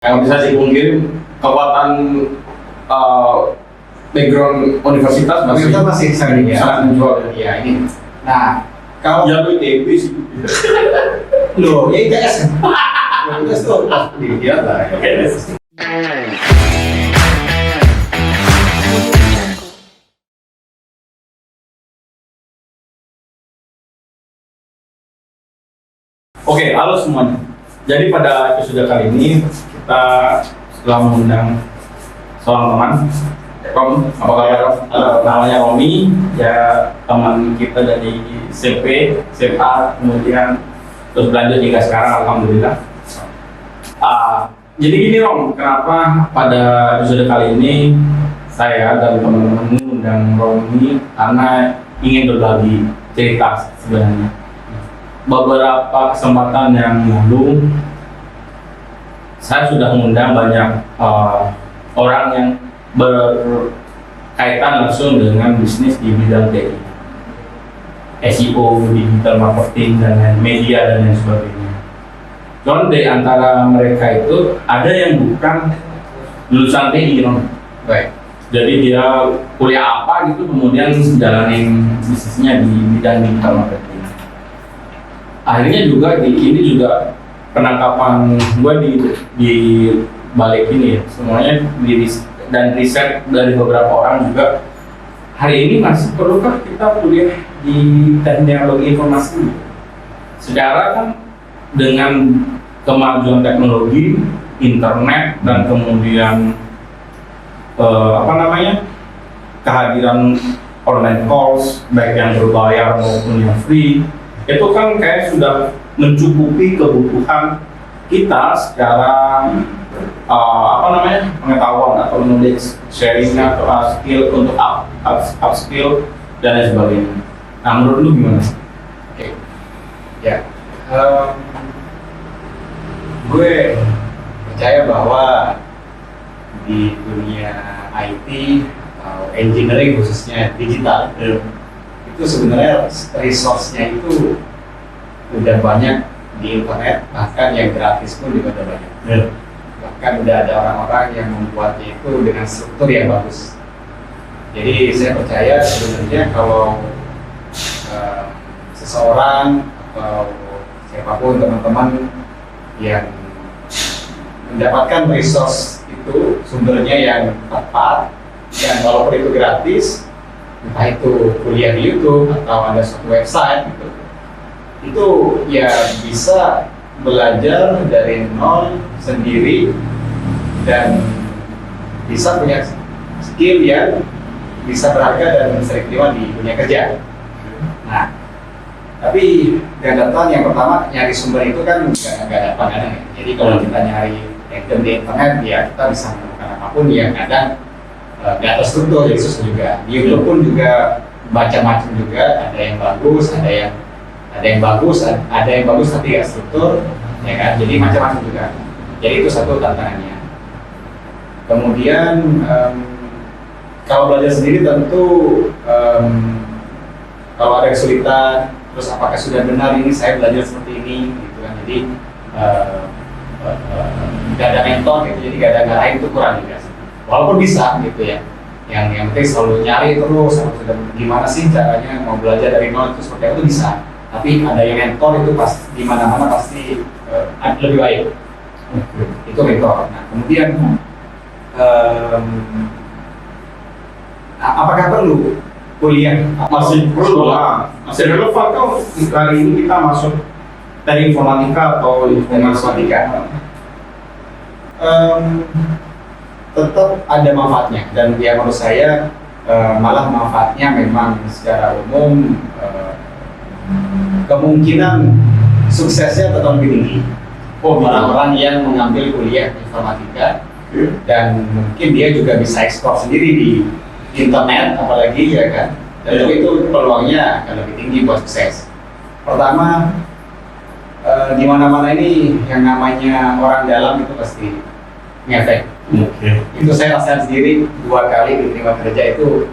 Yang bisa dipungkiri kekuatan background universitas masih sering ya. sangat menjual. Iya ini. Nah, kalau Ya lu ITB sih. lo ya ITS. ITS tuh dia lah. Oke, halo semuanya. Jadi pada episode kali ini kita setelah mengundang seorang teman, Rom, apa kabar? Namanya Romi, ya teman kita dari SMP, SMA, kemudian terus berlanjut hingga sekarang, alhamdulillah. Jadi gini Rom, kenapa pada episode kali ini saya dan teman-teman mengundang Romi karena ingin berbagi cerita sebenarnya. Beberapa kesempatan yang lalu saya sudah mengundang banyak orang yang berkaitan langsung dengan bisnis di bidang TI, SEO, digital marketing, dan media dan lain sebagainya. Cuman di antara mereka itu ada yang bukan lulusan TI, Baik. jadi dia kuliah apa gitu kemudian jalanin bisnisnya di bidang digital marketing. Akhirnya juga ini juga penangkapan gue di balik ini ya, semuanya dan riset dari beberapa orang juga, hari ini masih perlukah kita kuliah di teknologi informasi? Secara kan dengan kemajuan teknologi, internet, dan kemudian kehadiran online course baik yang berbayar maupun yang free, itu kan kayak sudah mencukupi kebutuhan kita secara pengetahuan atau knowledge sharing atau skill untuk upskill dan lain sebagainya. Nah, menurut lu gimana? Oke. Ya. Gue percaya bahwa di dunia IT atau engineering khususnya digital itu sebenarnya resource-nya itu udah banyak di internet, bahkan yang gratis pun juga udah banyak. Bahkan udah ada orang-orang yang membuatnya itu dengan struktur yang bagus. Jadi saya percaya sebenarnya kalau seseorang atau siapapun teman-teman yang mendapatkan resource itu sumbernya yang tepat, yang walaupun itu gratis, entah itu kuliah di YouTube atau ada suatu website gitu, itu ya bisa belajar dari nol sendiri dan bisa punya skill yang bisa berharga dan bisa diterima di dunia kerja. Nah, tapi catatan yang pertama, nyari sumber itu kan nggak ada pandangan ya. Jadi kalau kita nyari random di internet, ya kita bisa menemukan apapun yang kadang nggak terstruktur, jadi susah juga. Di YouTube pun juga macam-macam juga, ada yang bagus, ada yang bagus tapi nggak struktur, ya kan? Jadi macam-macam juga. Jadi itu satu tantangannya. Kemudian kalau belajar sendiri tentu kalau ada kesulitan, terus apakah sudah benar ini saya belajar seperti ini, gitu kan? Jadi nggak ada mentor gitu, jadi nggak ada ngarahin itu kurang juga. Walaupun bisa gitu ya, yang penting selalu nyari terus, sudah gimana sih caranya mau belajar dari nol itu seperti itu bisa. Tapi ada yang mentor itu pas di mana-mana pasti lebih baik. Itu mentor. Nah kemudian apakah perlu kuliah? Masih perlu lah, masih relevan kan hari ini kita masuk dari informatika atau informatika. Tetap ada manfaatnya, dan ya menurut saya malah manfaatnya memang secara umum kemungkinan suksesnya tetap lebih tinggi orang-orang yang mengambil kuliah informatika, dan mungkin dia juga bisa ekspor sendiri di internet apalagi, ya kan, dan itu peluangnya akan lebih tinggi buat sukses. Pertama, di mana-mana ini yang namanya orang dalam itu pasti ngefek. Itu saya rasakan sendiri 2 kali diterima kerja itu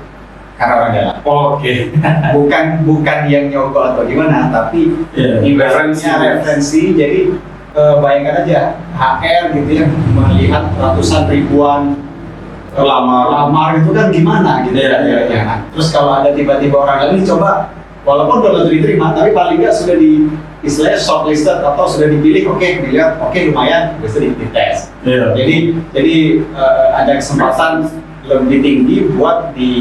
karena orang dalam. bukan yang nyogok atau gimana, tapi referensi. Jadi bayangkan aja HR gitu ya, melihat ratusan ribuan lamar itu kan gimana gitu Iya, iya, iya. Nah, terus kalau ada tiba-tiba orang lain coba, walaupun belum diterima, tapi paling nggak sudah di istilahnya shortlisted atau sudah dipilih, oke, dilihat, oke lumayan, bisa dites. Iya. Jadi ada kesempatan lebih tinggi buat di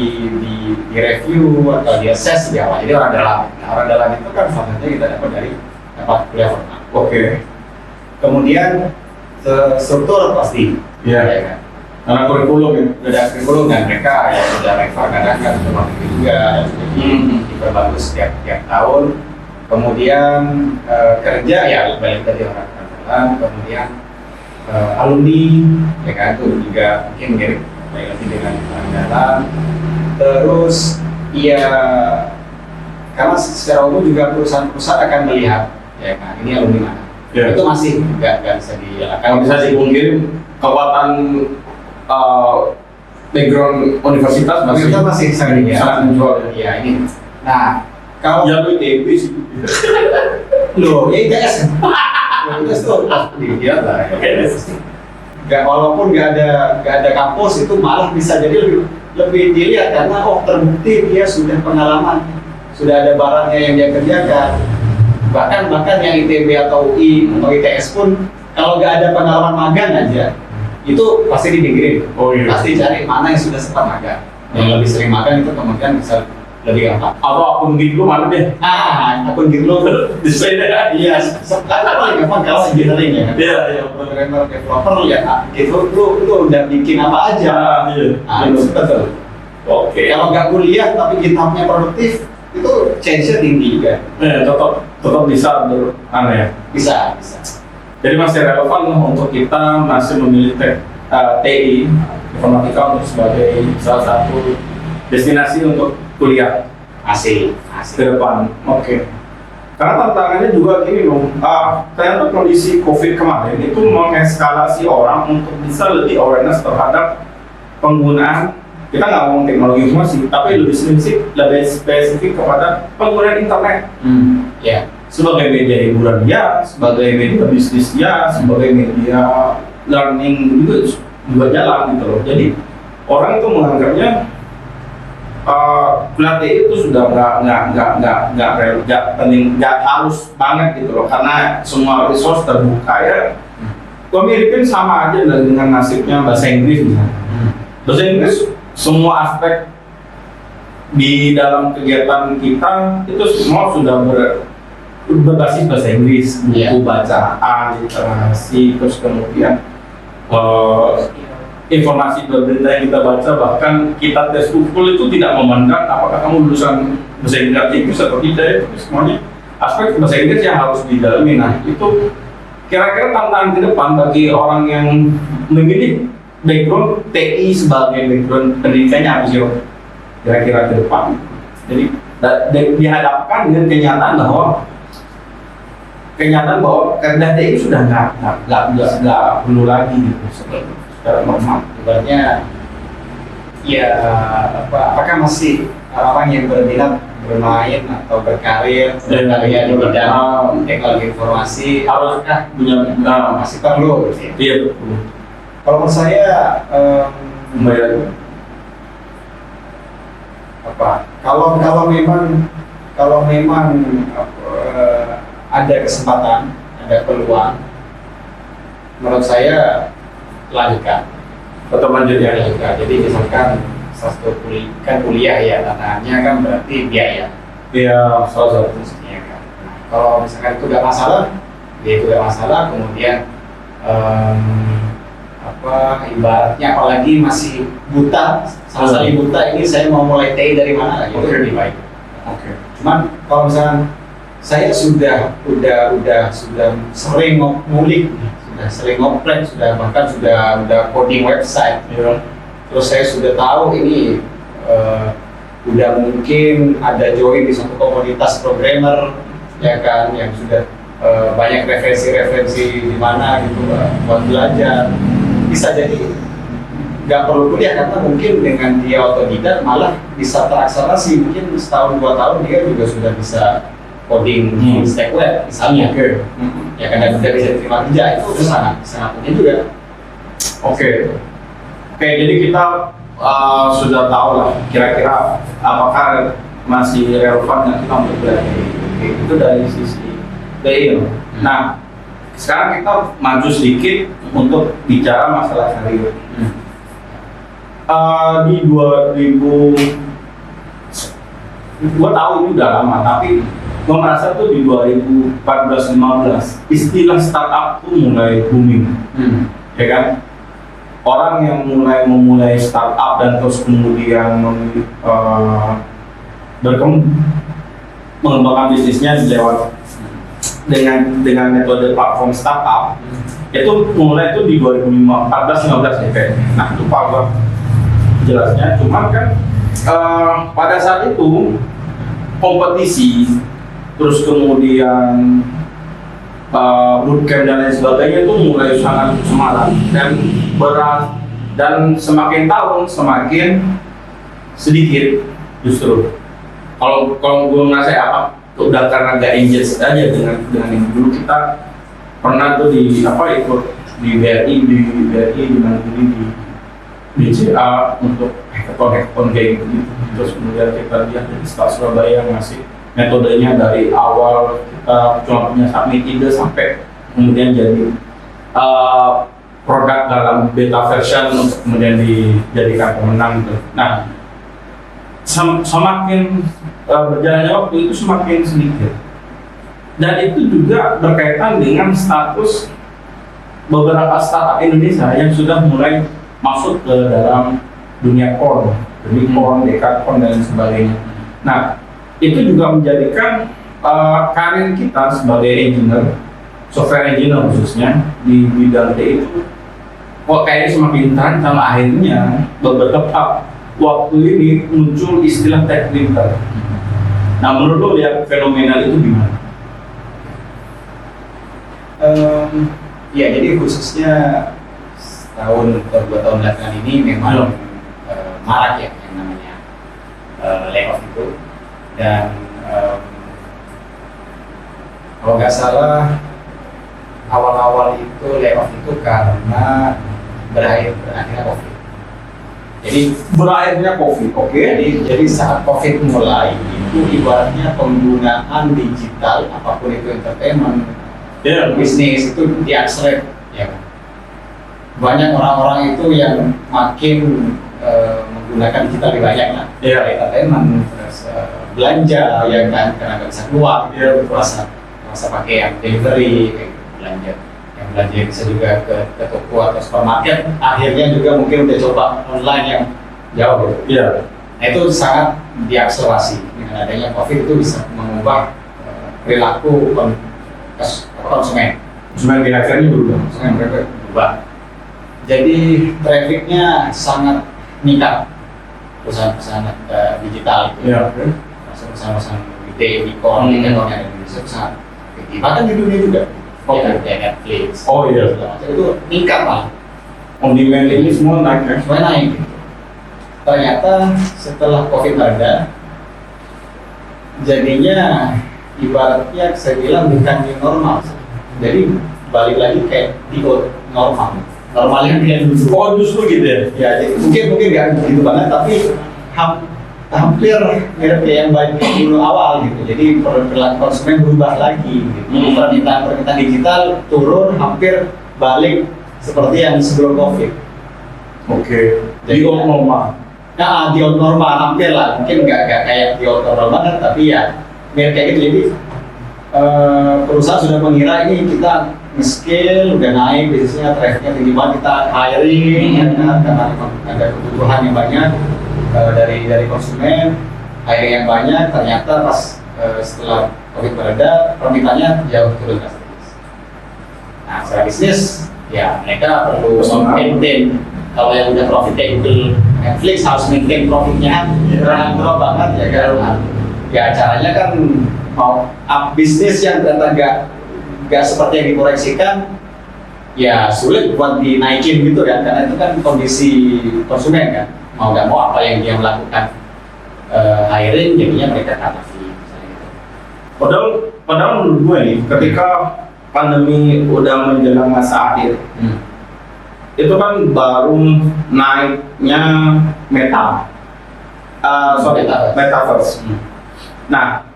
review atau di assess di awal. Jadi orang dalam. Nah, orang dalam itu kan salah satunya kita dapat kuliah formal. Oke. Kemudian struktur pasti. Iya. Ya kan? Karena kurikulum ya. Sudah kurikulum dan mereka ya sudah reva kadang-kadang sudah itu juga diperbagus setiap tahun. Kemudian kerja ya balik tadi orang dalam. Kemudian alumni ya kan itu juga mungkin mirip lagi dengan orang dalam. Terus ya karena secara umum juga perusahaan-perusahaan akan melihat ya kan ini alumni mana. Ya. Itu masih nggak bisa dielakkan. Kalau bisa dipungkiri kekuatan background universitas Kita masih sangat sangat menjual ya. Iya ini. Nah kalau Ya lu ITB sih. lo ya ITS ITS tuh dilihat lah. Walaupun nggak ada kampus itu malah bisa jadi lebih dilihat karena terbukti dia sudah pengalaman, sudah ada barangnya yang dia kerjakan. Bahkan yang ITB atau UI atau ITS pun kalau nggak ada pengalaman magang aja itu pasti dipinggirin. Oh iya. Pasti cari mana yang sudah sempat magang. Yang lebih sering magang itu kemudian bisa lebih gampang. Atau akun gitu mana deh? Akun Girlo Display deh. iya, paling gampang kalau engineering ya kan. Iya, iya. Programmer, developer ya gitu, lu udah bikin apa aja. Iya. Itu betul. Oke. Kalau nggak kuliah tapi GitHub-nya produktif, itu change-nya tinggi juga. Tetap bisa aneh. Bisa. Jadi masih relevan untuk kita masih memilih TI informatika untuk sebagai salah satu destinasi untuk kuliah Asik. ke depan. Oke. Karena tantangannya juga gini loh, ternyata kondisi COVID kemarin itu mengeskalasi orang untuk bisa lebih awareness terhadap penggunaan, kita nggak ngomong teknologi informasi, tapi lebih spesifik kepada penggunaan internet. Ya. Sebagai media hiburan ya, sebagai media bisnis ya, sebagai media learning juga jalan gitu loh. Jadi orang itu menganggapnya kuliah TI itu sudah nggak penting, nggak harus banget gitu loh, karena semua resource terbuka ya. Gua miripin sama aja dengan nasibnya bahasa Inggris misalnya. Bahasa Inggris semua aspek di dalam kegiatan kita itu semua sudah berbasis bahasa Inggris, buku bacaan, literasi, terus kemudian informasi berita yang kita baca, bahkan kita tes UFUL itu tidak memandang apakah kamu lulusan bahasa Inggris atau tidak, itu semuanya aspek bahasa Inggris yang harus didalami. Nah itu kira-kira tantangan ke depan bagi orang yang memilih background TI sebagai background pendidikannya apa sih kira-kira ke depan. Jadi dihadapkan dengan kenyataan bahwa kerja TI sudah nggak perlu lagi gitu secara normal. Ibaratnya ya apakah masih orang yang berminat bermain atau berkarir di bidang teknologi informasi Haruskah punya masih perlu gitu ya? Iya betul. Kalau menurut saya kalau memang ada kesempatan, ada peluang, menurut saya lanjutkan. Tetap lanjut ya. Jadi misalkan satu kuliah ya, tantangannya kan berarti biaya. Iya, salah satu. Ya kan? Nah, kalau misalkan itu nggak masalah, ya itu nggak masalah. Kemudian ibaratnya apalagi masih buta, sama sekali buta, ini saya mau mulai TI dari mana? Itu lebih baik. Oke. Cuman kalau misalkan saya sudah sering ngulik, sudah sering ngoprek, bahkan sudah coding website. Iya. Terus saya sudah tahu ini udah mungkin ada join di satu komunitas programmer ya kan, yang sudah banyak referensi di mana gitu buat belajar. Bisa jadi nggak perlu kuliah karena mungkin dengan dia otodidak malah bisa terakselerasi, mungkin setahun 2 tahun dia juga sudah bisa coding stack web misalnya. Ya karena tidak bisa diterima kerja itu sangat penting juga. Oke, jadi kita sudah tahu lah kira-kira apakah masih relevan nggak kita untuk belajar. Itu dari sisi player. Nah, sekarang kita maju sedikit untuk bicara masalah karir. Di 2000, gua tahu ini udah lama, tapi gua merasa tuh di 2014-15 istilah startup tuh mulai booming, ya kan? Orang yang memulai startup dan terus kemudian mengembangkan bisnisnya lewat dengan metode platform startup itu mulai itu di 2014-15 ya kayak. Nah itu Pak jelasnya, cuman kan pada saat itu kompetisi terus kemudian bootcamp dan lain sebagainya itu mulai sangat semarak dan berat, dan semakin tahun semakin sedikit justru. Kalau gue ngerasa apa udah karena gak engage aja dengan yang dulu kita pernah tuh di ikut di BRI dengan ini di BCA untuk hackathon kayak gitu. Terus kemudian kita lihat di Start Surabaya ngasih metodenya dari awal kita cuma punya submit ide sampai kemudian jadi produk dalam beta version untuk kemudian dijadikan pemenang gitu. Nah, semakin berjalannya waktu itu semakin sedikit, dan itu juga berkaitan dengan status beberapa startup Indonesia yang sudah mulai masuk ke dalam dunia core, unicorn, decathlon dan sebagainya. Nah, itu juga menjadikan karir kita sebagai engineer, software engineer khususnya di bidang TI itu kok kayaknya semakin terancam. Akhirnya beberapa waktu ini muncul istilah tech printer. Nah, menurut lo lihat fenomenal itu gimana? Ya, jadi khususnya tahun atau 2 tahun belakangan ini memang marak ya yang namanya layoff itu, dan kalau nggak salah awal-awal itu layoff itu karena berakhirnya COVID. Jadi Berakhirnya COVID, oke. Jadi saat COVID mulai itu ibaratnya penggunaan digital apapun itu entertainment, bisnis itu diakselerate ya. Banyak orang-orang itu yang makin menggunakan digital lebih banyak lah. Entertainment, terus belanja ya kan, karena nggak bisa keluar, merasa pakai yang delivery, kayak belanja. Yang belanja bisa juga ke toko atau supermarket, akhirnya juga mungkin udah coba online yang jauh gitu. Nah itu sangat diakselerasi dengan adanya COVID, itu bisa mengubah perilaku konsumen. Konsumen behaviornya berubah. Jadi trafficnya sangat meningkat, perusahaan-perusahaan digital itu. Perusahaan-perusahaan gede, unicorn, yang ada di Indonesia sangat efektif. Bahkan di dunia juga. Kayak Netflix. Itu meningkat lah. On demand ini semua naik ya? Semua naik gitu. Ternyata setelah COVID ada, jadinya ibaratnya saya bilang bukan new normal. Jadi balik lagi kayak di normal. Normalnya kayak dulu. Oh justru gitu ya? Ya, jadi mungkin nggak begitu banget, tapi hampir mirip kayak yang baik dulu awal gitu. Jadi perilaku konsumen berubah lagi gitu. Permintaan digital turun, hampir balik seperti yang sebelum COVID. Oke. Di old normal. Nah, di old normal hampir lah. Mungkin nggak kayak di old normal banget, tapi ya mirip kayak gitu. Jadi perusahaan sudah mengira ini kita nge-scale, udah naik, bisnisnya, trafficnya tinggi banget, kita hiring karena ada kebutuhan yang banyak dari konsumen, hiring yang banyak. Ternyata pas setelah COVID berada, permintaannya jauh turun drastis. Nah, secara bisnis, ya mereka perlu maintain. Kalau yang udah profitable, Netflix harus maintain profitnya, drop banget ya kan. Ya caranya kan mau up bisnis yang ternyata nggak seperti yang diproyeksikan, ya sulit buat dinaikin gitu kan, karena itu kan kondisi konsumen kan, mau nggak mau apa yang dia melakukan hiring jadinya mereka cut lagi misalnya gitu. Padahal menurut gue nih, ketika pandemi udah menjelang masa akhir, itu kan baru naiknya metaverse. Nah,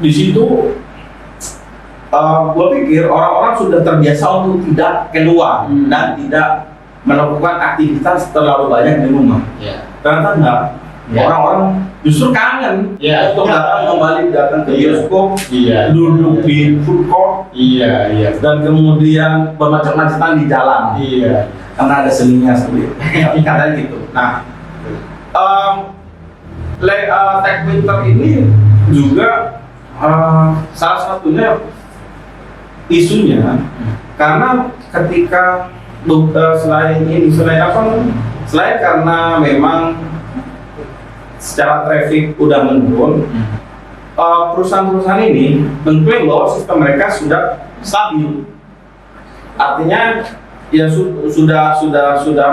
di situ gue pikir orang-orang sudah terbiasa untuk tidak keluar dan tidak melakukan aktivitas terlalu banyak di rumah. Ternyata enggak. Orang-orang justru kangen untuk datang ke bioskop, duduk di food court, dan kemudian bermacam-macam di jalan. Karena ada seninya seperti itu. Katanya gitu. Nah, Tech Winter ini juga salah satunya isunya karena ketika selain karena memang secara traffic udah menurun, perusahaan-perusahaan ini mengklaim bahwa sistem mereka sudah stabil. Artinya ya sudah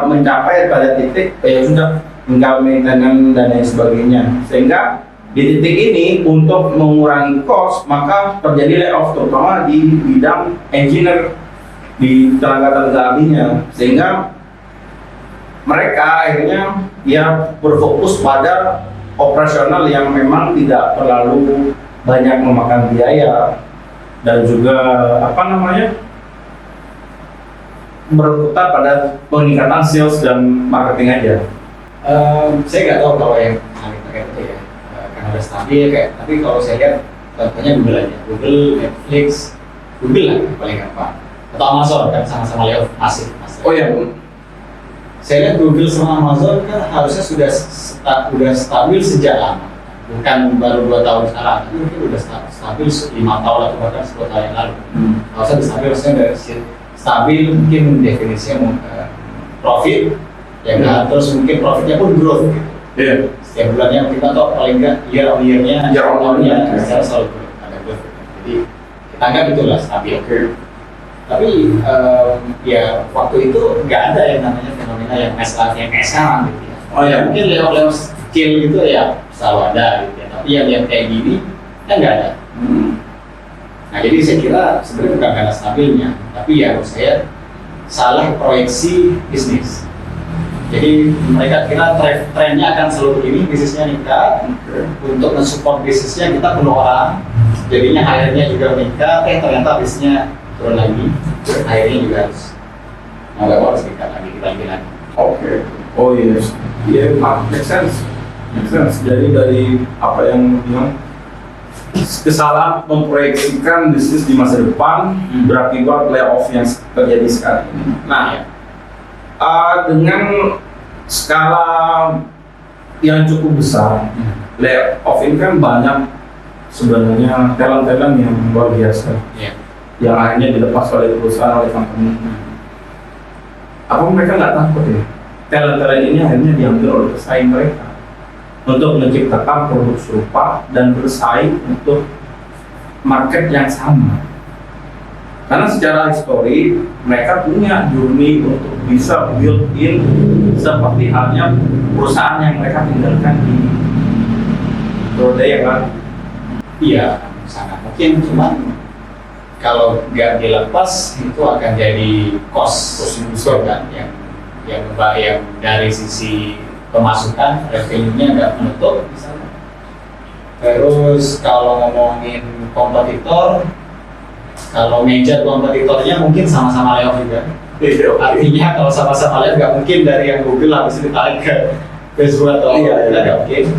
mencapai pada titik sudah tinggal maintenance dan lain sebagainya, sehingga di titik ini untuk mengurangi cost maka terjadi layoff terutama di bidang engineer, di tenaga ahlinya, sehingga mereka akhirnya ya berfokus pada operasional yang memang tidak terlalu banyak memakan biaya dan juga berputar pada peningkatan sales dan marketing aja. Saya nggak tahu kalau yang terkait itu ya, karena udah stabil kayak. Tapi kalau saya lihat contohnya Google aja, Google, Netflix, Google lah paling gampang. Atau Amazon kan sama-sama layoff masih. Oh iya, saya lihat Google sama Amazon kan harusnya sudah stabil sejak lama, bukan baru 2 tahun sekarang, tapi mungkin udah stabil 5 tahun atau bahkan 10 tahun yang lalu. Harusnya stabil, maksudnya udah stabil, mungkin definisinya profit, ya kan? Terus mungkin profitnya pun growth gitu. Setiap bulannya kita tahu paling nggak year on year-nya secara selalu ada growth. Jadi kita anggap itulah stabil. Tapi ya waktu itu nggak ada yang namanya fenomena yang kayak sekarang gitu ya. Mungkin layoff kecil gitu ya selalu ada gitu ya. Tapi yang kayak gini kan nggak ada. Nah jadi saya kira sebenarnya bukan karena stabilnya, tapi ya menurut saya salah proyeksi bisnis. Jadi mereka kira trennya akan selalu begini, bisnisnya meningkat. Untuk mensupport bisnisnya kita perlu orang, jadinya hire-nya juga meningkat. Ternyata bisnisnya turun lagi, akhirnya juga harus harus meningkat lagi, kita lagi. Oh yes, make sense. Jadi dari apa yang bilang kesalahan memproyeksikan bisnis di masa depan berakibat layoff yang terjadi sekarang ini. Nah, dengan skala yang cukup besar, layoff ini kan banyak sebenarnya talent-talent yang luar biasa. Yang akhirnya dilepas oleh perusahaan, oleh company. Apa mereka nggak takut ya? Talent-talent ini akhirnya diambil oleh pesaing mereka untuk menciptakan produk serupa dan bersaing untuk market yang sama. Karena secara histori mereka punya journey untuk bisa build in seperti halnya perusahaan yang mereka tinggalkan di Prodaya kan? Iya, sangat mungkin, cuman kalau nggak dilepas itu akan jadi cost kan yang dari sisi pemasukan revenue-nya nggak menutup misalnya. Terus kalau ngomongin kompetitor, kalau major kompetitornya mungkin sama-sama layoff juga. Artinya kalau sama-sama layoff nggak mungkin dari yang Google habis ditarik ke Facebook atau nggak mungkin.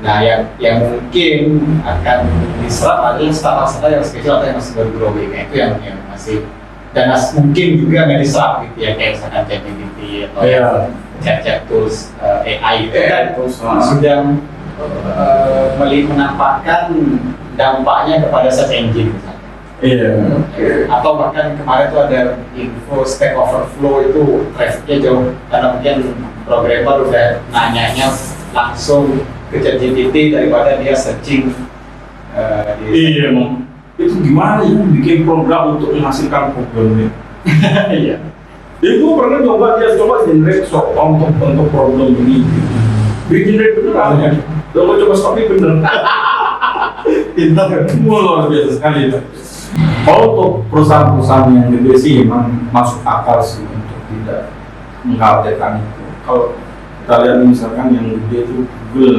Nah, yang mungkin akan diserap adalah startup yang kecil atau yang masih baru growing. Itu yang masih dan mungkin juga nggak diserap gitu ya, kayak misalkan ChatGPT atau chat tools AI itu kan sudah menampakkan dampaknya kepada search engine misalnya. Atau bahkan kemarin tuh ada info Stack Overflow itu trafficnya jauh karena mungkin programmer udah nanyanya langsung ke ChatGPT daripada dia searching itu gimana ya bikin program untuk menghasilkan programnya. Gue pernah coba generate untuk problem ini. Dia generate beneran ya. Coba stopnya bener. Pintar. luar biasa sekali. Kalau untuk perusahaan-perusahaan yang gede sih memang masuk akal sih untuk tidak mengupdatekan itu. Kalau kita lihat misalkan yang gede itu Google,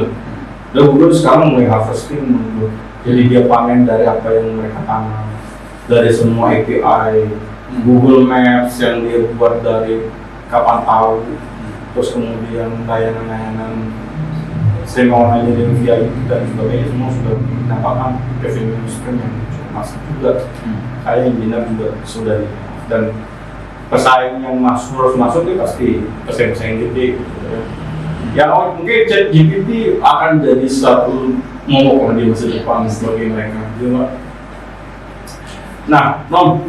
dan Google sekarang mulai harvesting menurut, jadi dia panen dari apa yang mereka tanam, dari semua API, Google Maps yang dia buat dari kapan tahu, terus kemudian layanan-layanan streaming yang via itu dan sebagainya semua sudah mendapatkan revenue stream yang cukup masif juga. Kayak yang Bina juga sudah, dan pesaing yang harus masuk itu pasti pesaing gede gitu ya. Ya mungkin ChatGPT akan jadi satu momok di masa depan sebagai mereka juga. Nah, Nom,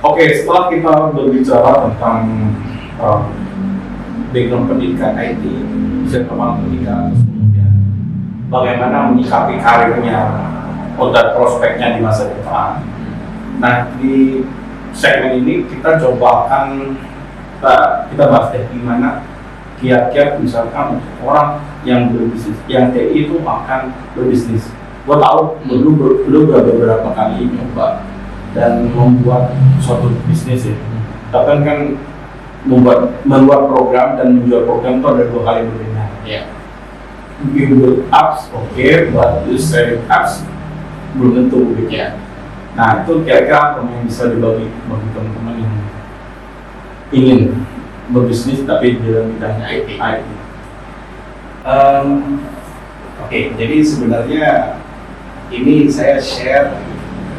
oke, setelah kita berbicara tentang background pendidikan IT, kepala pendidikan, terus kemudian bagaimana menyikapi karirnya, dan prospeknya di masa depan. Nah, di segmen ini kita coba akan kita bahas gimana kiat-kiat misalkan untuk orang yang berbisnis, yang TI itu akan berbisnis. Gua tahu lu beberapa kali nyoba dan membuat suatu bisnis ya. Tapi kan membuat program dan menjual program itu ada dua kali berbeda. Build apps, oke, buat selling apps belum tentu gitu. Nah itu kira-kira apa yang bisa dibagi bagi teman-teman yang ingin berbisnis tapi di dalam bidang IT. Oke, jadi sebenarnya ini saya share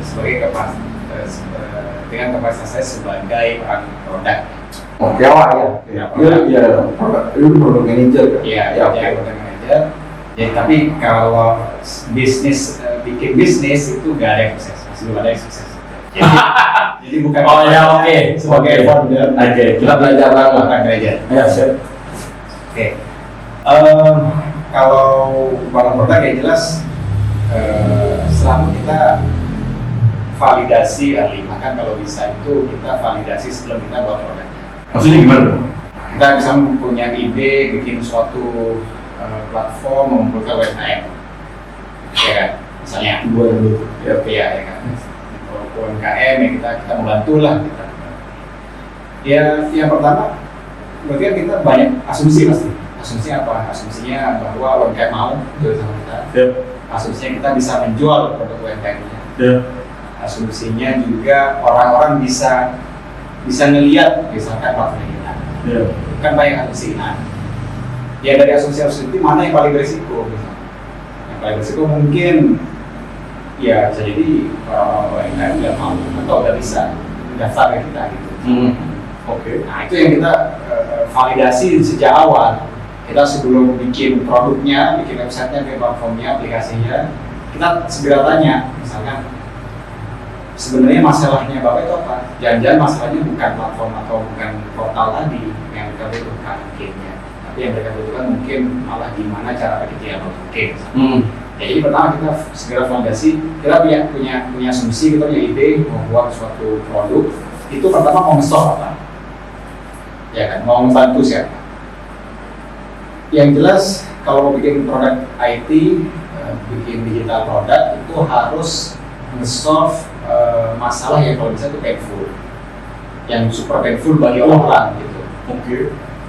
sebagai dengan kapasitas saya sebagai orang produk. Oke lah ya. Itu produk manager. Produk manager. Ya, tapi kalau bisnis bikin bisnis itu gak ada yang sukses, masih belum ada yang sukses. Jadi bukan. Sebagai founder. Kita belajar lah. Ya, siap. Oke. Kalau barang produk ya jelas selama kita validasi early, bahkan kalau bisa itu kita validasi sebelum kita buat produknya. Maksudnya gimana? Kita bisa punya ide bikin suatu platform mengumpulkan UMKM, ya kan? Misalnya, ya kan? UMKM yang kita membantu lah kita. Ya, yang pertama, berarti kan kita banyak asumsi pasti. Asumsi apa? Asumsinya bahwa UMKM mau jual sama kita. Asumsinya kita bisa menjual produk UMKM-nya. Asumsinya juga orang-orang bisa ngelihat misalkan platform kita. Kan banyak asumsi. Nah, ya dari asumsi-asumsi itu mana yang paling berisiko? Yang paling berisiko mungkin ya bisa jadi orang-orang yang nggak mau atau nggak bisa daftar ke kita gitu. Nah itu yang kita validasi sejak awal. Kita sebelum bikin produknya, bikin websitenya, bikin platformnya, aplikasinya, kita segera tanya, misalkan sebenarnya masalahnya Bapak itu apa? Jangan-jangan masalahnya bukan platform atau bukan portal tadi yang mereka butuhkan mungkinnya, tapi yang mereka butuhkan mungkin malah gimana cara bikin mungkin. Ya, jadi pertama kita segera validasi, kita punya asumsi, kita punya ide membuat suatu produk. Itu pertama mau nge-solve apa? Ya kan, mau membantu siapa? Yang jelas kalau mau bikin produk IT, bikin digital produk itu harus nge-solve masalah yang kalau bisa itu painful, yang super painful bagi orang gitu.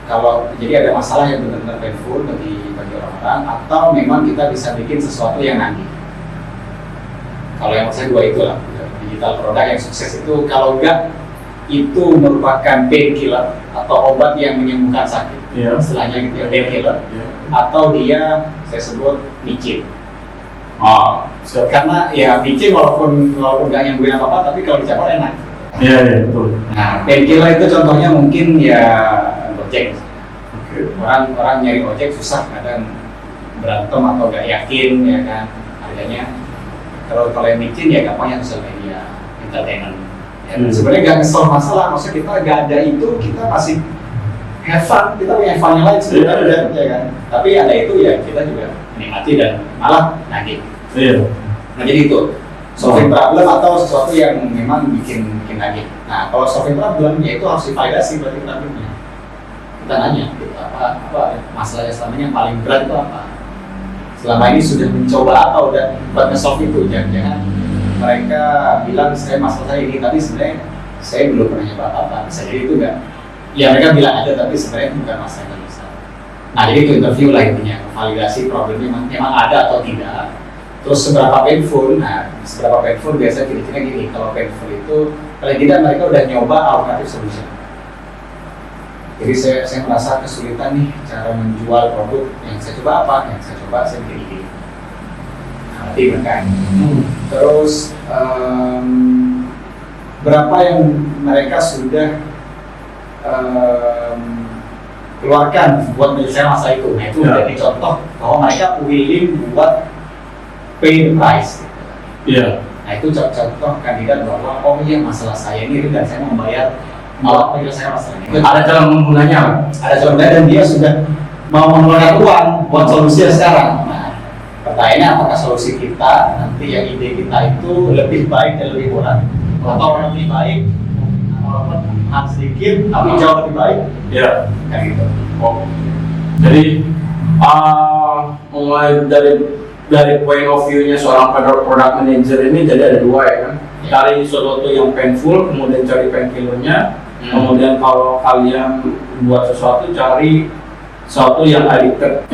Kalau jadi ada masalah yang benar-benar painful bagi orang-orang, atau memang kita bisa bikin sesuatu yang nagih. Kalau yang saya dua itulah digital produk yang sukses itu kalau enggak itu merupakan painkiller atau obat yang menyembuhkan sakit. Istilahnya gitu ya, painkiller. Atau dia saya sebut micin. Karena ya micin walaupun nggak nyembuhin apa-apa, tapi kalau dicampur enak. Betul. Nah, painkiller itu contohnya mungkin ya Gojek. Orang nyari ojek susah, kadang berantem atau nggak yakin ya kan harganya. Kalau yang micin ya gampangnya sosial media, entertainment. Sebenarnya nggak nge-solve masalah, maksudnya kita nggak ada itu, kita masih have fun, kita punya fun yang lain sebenarnya, ya kan. Tapi ada itu ya kita juga menikmati dan malah nagih. Nah jadi itu solving problem atau sesuatu yang memang bikin nagih. Nah kalau solving problem ya itu harus divalidasi berarti problemnya. Kita nanya gitu, apa masalahnya selama ini yang paling berat itu apa? selama ini sudah mencoba apa udah buat nge-solve itu. Jangan mereka bilang saya masalah saya ini, tapi sebenarnya saya belum pernah nyoba apa-apa. Bisa jadi itu enggak, ya mereka bilang ada tapi sebenarnya bukan masalah yang besar. Nah jadi itu interview lah intinya, validasi problemnya memang ada atau tidak. Terus seberapa painful, seberapa painful biasanya kira-kira gini, kalau painful itu paling tidak mereka udah nyoba alternative solution. Jadi saya merasa kesulitan nih cara menjual produk, yang saya coba apa, yang saya coba saya bikin ini. Berarti mereka. Terus berapa yang mereka sudah keluarkan buat menyelesaikan masalah itu. Nah itu menjadi contoh bahwa mereka willing buat pay the price. Nah itu contoh kandidat bahwa oh iya masalah saya ini dan saya membayar malah menyelesaikan masalah ini. Ada calon penggunanya, ada calon pengguna dan dia sudah mau mengeluarkan uang buat solusi sekarang. Nah, pertanyaannya apakah solusi kita nanti yang ide kita itu lebih baik dan lebih murah atau lebih baik walaupun mahal sedikit tapi jauh lebih baik? Ya, Kayak gitu. Jadi mulai dari point of view-nya seorang product manager ini jadi ada dua ya kan. Cari sesuatu yang painful, kemudian cari painkillernya. Kemudian kalau kalian buat sesuatu, cari sesuatu yang addicted,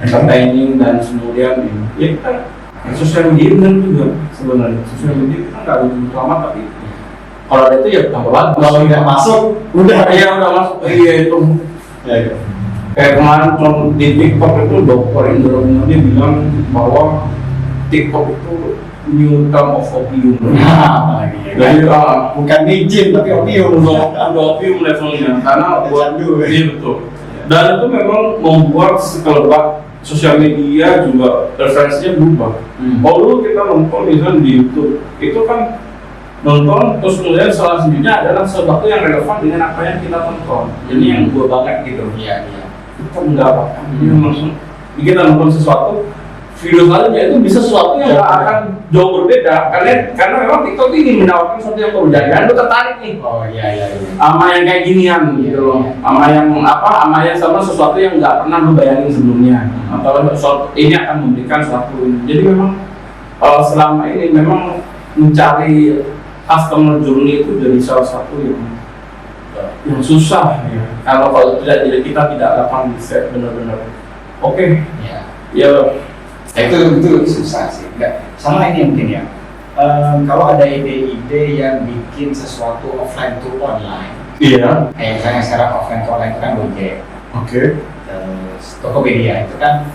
entertaining dan kemudian ya kita sosial media benar juga sebenarnya. Sosial media kita nggak butuh lama tapi kalau ada itu ya tambah bagus. Kalau udah masuk, udah masuk. Iya itu. Ya. Kayak kemarin di TikTok itu dokter Indra dia bilang bahwa TikTok itu new term of opium. Nah, Jadi bukan micin tapi opium. udah opium levelnya karena buat candu. iya betul. Dan itu memang membuat sekelebat sosial media juga referensinya berubah. Kalau kita nonton misalnya di YouTube itu kan nonton terus kemudian salah satunya adalah sesuatu yang relevan dengan apa yang kita tonton. Jadi yang gue banget gitu. Iya. Itu enggak apa-apa. Langsung kita nonton sesuatu video selanjutnya itu bisa sesuatu yang akan jauh berbeda karena memang TikTok ini menawarkan sesuatu yang baru dan lu tertarik nih. Oh iya. Sama yang kayak ginian gitu loh. Sama yang sama sesuatu yang nggak pernah lu bayangin sebelumnya. Atau ini akan memberikan sesuatu. Jadi memang selama ini memang mencari customer journey itu jadi salah satu yang susah ya. Kalau tidak kita tidak akan bisa benar-benar oke. Ya itu susah sih. Enggak sama ini mungkin ya. Kalau ada ide-ide yang bikin sesuatu offline to online. Iya. Kayak misalnya sekarang offline to online itu kan Gojek. Oke. Terus Tokopedia itu kan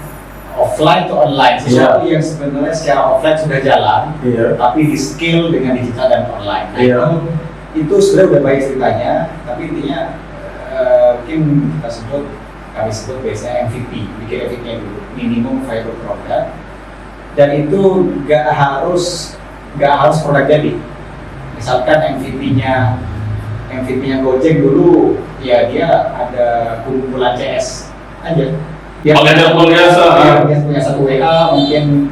offline to online, sesuatu yang sebenarnya secara offline sudah jalan, tapi di scale dengan digital dan online. Nah, itu sudah udah baik ceritanya, tapi intinya mungkin kami sebut biasanya MVP, bikin MVP-nya dulu, minimum viable product, dan itu nggak harus produk jadi. Misalkan MVP-nya Gojek dulu, ya dia ada kumpulan CS aja. Dia punya satu WA, mungkin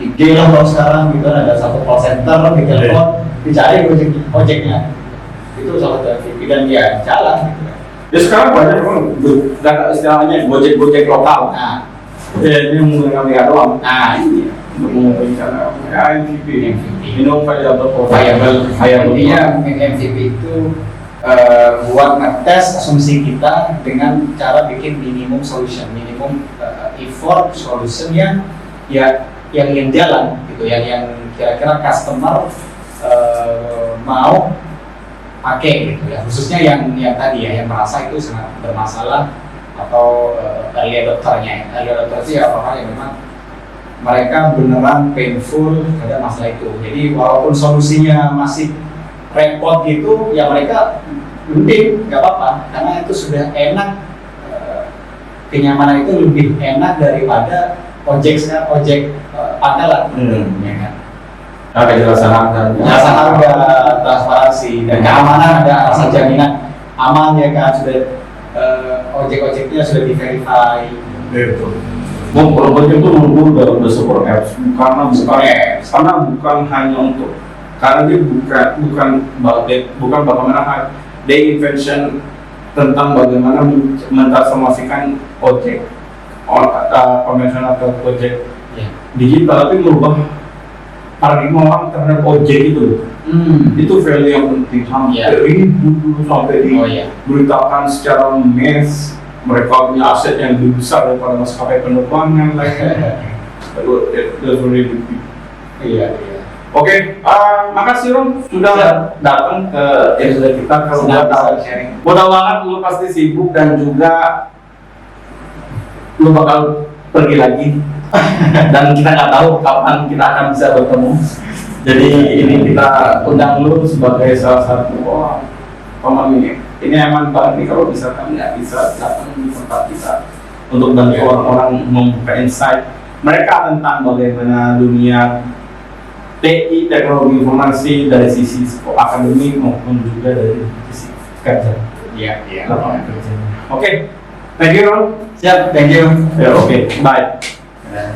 IG lah kalau sekarang gitu, ada satu call center di telepon, dicari ojeknya. Itu salah satu MVP dan dia jalan gitu. Ya sekarang banyak memang istilahnya Gojek lokal. Nah, ini menggunakan WA doang. Nah, iya. Untuk memungkinkan MVP, minimum viable. Intinya mungkin MVP itu buat ngetes asumsi kita dengan cara bikin minimum solution, minimum effort solution yang jalan gitu, yang kira-kira customer mau pakai gitu ya, khususnya yang tadi ya, yang merasa itu sangat bermasalah atau early adopternya. Early adopter itu ya orang yang memang mereka beneran painful pada masalah itu. Jadi walaupun solusinya masih repot gitu, ya mereka mending nggak apa-apa karena itu sudah enak, kenyamanan itu lebih enak daripada ojek pangkalan, ya kan? Kejelasan harga, transparansi dan keamanan, ada rasa jaminan aman ya kan, sudah ojek-ojeknya sudah di-verify. Betul. Ojek itu udah super apps, karena bukan hanya untuk, karena dia bukan bagaimana they invention tentang bagaimana mentransformasikan ojek konvensional ke project Iya. digital, tapi merubah paradigma orang terhadap objek itu. Itu value yang penting, Iya. sampai ribut dulu, sampai Oh iya. diberitakan secara mass mereka punya aset yang lebih besar daripada maskapai penerbangan lainnya. That's really big. Iya, iya. Oke, makasih Rom sudah datang ke episode kita. Kalau Senang gua tahu, bisa sharing. gua tahu banget lu pasti sibuk dan juga lu bakal pergi lagi. Dan kita nggak tahu kapan kita akan bisa bertemu. Jadi ini kita undang lu sebagai salah satu teman ini. Ini emang banget nih kalau misalkan nggak bisa datang di tempat kita untuk bantu orang-orang membuka insight mereka tentang bagaimana dunia TI, teknologi informasi dari sisi akademik maupun juga dari sisi kerja. Iya, iya. Lapangan kerja. Oke, thank you Ron. Siap, thank you. Ya, oke, bye. Nah.